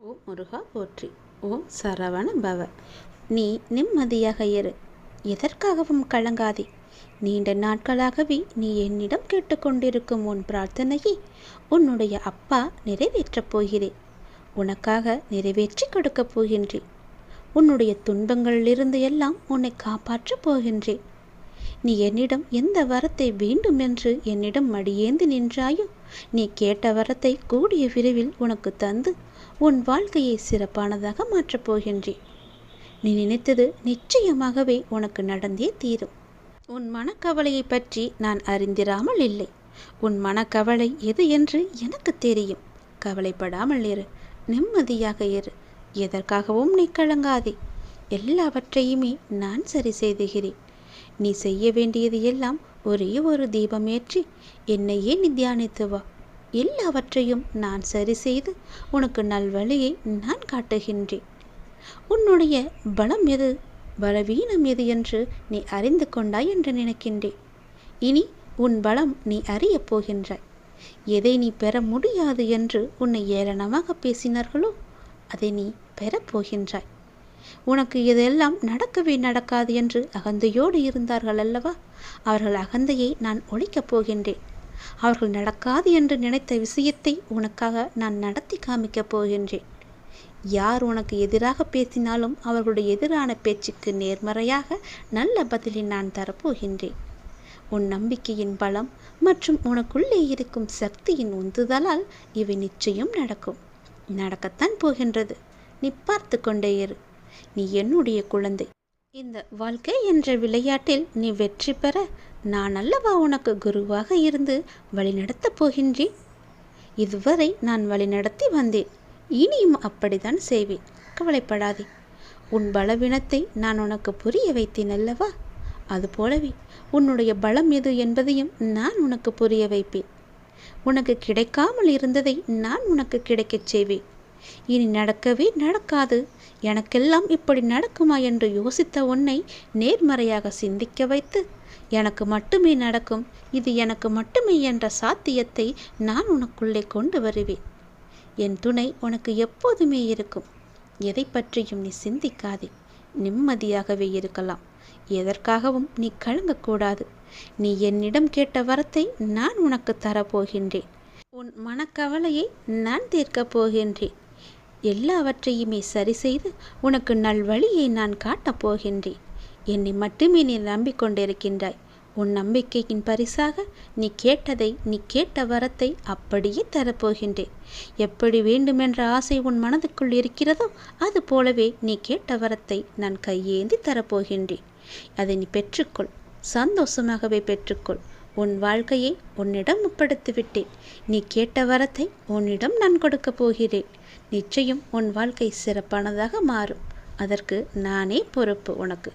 ஓம் முருகா போற்றி. ஓம் சரவண பவ. நீ நிம்மதியாக இரு, எதற்காகவும் கலங்காதே. நீண்ட நாட்களாகவே நீ என்னிடம் கேட்டுக்கொண்டிருக்கும் உன் பிரார்த்தனையை உன்னுடைய அப்பா நிறைவேற்றப் போகிறேன். உனக்காக நிறைவேற்றி கொடுக்கப் போகின்றேன். உன்னுடைய துன்பங்களிலிருந்து எல்லாம் உன்னை காப்பாற்றப் போகின்றேன். நீ என்னிடம் எந்த வரத்தை வேண்டும் என்று என்னிடம் மடியேந்து நின்றாயோ, நீ கேட்ட வரத்தை கூடிய விரைவில் உனக்கு தந்து உன் வாழ்க்கையை சிறப்பானதாக மாற்றப் போகின்றேன். நீ நினைத்தது நிச்சயமாகவே உனக்கு நடந்தே தீரும். உன் மனக்கவலையை பற்றி நான் அறிந்திராமல் இல்லை. உன் மனக்கவலை எது என்று எனக்கு தெரியும். கவலைப்படாமல் இரு, நிம்மதியாக இரு. எதற்காகவும் நீ கலங்காதே. எல்லாவற்றையுமே நான் சரி செய்துகிறேன். நீ செய்ய வேண்டியது எல்லாம் ஒரே ஒரு தீபமேற்றி என்னையே நீ தியானித்து வா. எல்லாவற்றையும் நான் சரி செய்து உனக்கு நல்வழியை நான் காட்டுகின்றேன். உன்னுடைய பலம் எது, பலவீனம் எது என்று நீ அறிந்து கொண்டாய் என்று நினைக்கின்றேன். இனி உன் பலம் நீ அறியப் போகின்றாய். எதை நீ பெற முடியாது என்று உன்னை ஏளனமாக பேசினார்களோ அதை நீ பெறப்போகின்றாய். உனக்கு இதெல்லாம் நடக்கவே நடக்காது என்று அகந்தையோடு இருந்தார்கள் அல்லவா? அவர்கள் அகந்தையை நான் ஒழிக்கப் போகின்றேன். அவர்கள் நடக்காது என்று நினைத்த விஷயத்தை உனக்காக நான் நடத்தி காமிக்கப் போகின்றேன். யார் உனக்கு எதிராக பேசினாலும் அவர்களுடைய எதிரான பேச்சுக்கு நேர்மறையாக நல்ல பதிலை நான் தரப்போகின்றேன். உன் நம்பிக்கையின் பலம் மற்றும் உனக்குள்ளே இருக்கும் சக்தியின் உந்துதலால் இவை நிச்சயம் நடக்கும். நடக்கத்தான் போகின்றது. நீ பார்த்து கொண்டே இரு. நீ என்னுடைய குழந்தை. இந்த வாழ்க்கை என்ற விளையாட்டில் நீ வெற்றி பெற நான் அல்லவா உனக்கு குருவாக இருந்து வழிநடத்தப் போகின்றேன். இதுவரை நான் வழிநடத்தி வந்தேன். இனியும் அப்படித்தான் செய்வேன். கவலைப்படாதே. உன் பலவீனத்தை நான் உனக்கு புரிய வைத்தேன் அல்லவா? அதுபோலவே உன்னுடைய பலம் எது என்பதையும் நான் உனக்கு புரிய வைப்பேன். உனக்கு கிடைக்காமல் இருந்ததை நான் உனக்கு கிடைக்கச் செய்வேன். இனி நடக்கவே நடக்காது, எனக்கெல்லாம் இப்படி நடக்குமா என்று யோசித்த உன்னை நேர்மறையாக சிந்திக்க வைத்து, எனக்கு மட்டுமே நடக்கும், இது எனக்கு மட்டுமே என்ற சாத்தியத்தை நான் உனக்குள்ளே கொண்டு வருவேன். என் துணை உனக்கு எப்போதுமே இருக்கும். எதை பற்றியும் நீ சிந்திக்காதே. நிம்மதியாகவே இருக்கலாம். எதற்காகவும் நீ கலங்கக்கூடாது. நீ என்னிடம் கேட்ட வரத்தை நான் உனக்கு தரப்போகின்றேன். உன் மனக்கவலையை நான் தீர்க்கப் போகின்றேன். எல்லாவற்றையுமே சரி செய்து உனக்கு நல்வழியை நான் காட்டப் போகின்றேன். என்னை மட்டுமே நீ நம்பிக்கொண்டிருக்கின்றாய். உன் நம்பிக்கையின் பரிசாக நீ கேட்டதை, நீ கேட்ட வரத்தை அப்படியே தரப்போகின்றேன். எப்படி வேண்டுமென்ற ஆசை உன் மனதுக்குள் இருக்கிறதோ அது போலவே நீ கேட்ட வரத்தை நான் கையேந்தி தரப்போகின்றேன். அதை நீ பெற்றுக்கொள். சந்தோஷமாகவே பெற்றுக்கொள். உன் வாழ்க்கையை உன்னிடம் ஒப்படைத்துவிட்டேன். நீ கேட்ட வரத்தை உன்னிடம் நான் கொடுக்கப் போகிறேன். நிச்சயம் உன் வாழ்க்கை சிறப்பானதாக மாறும். அதற்கு நானே பொறுப்பு உனக்கு.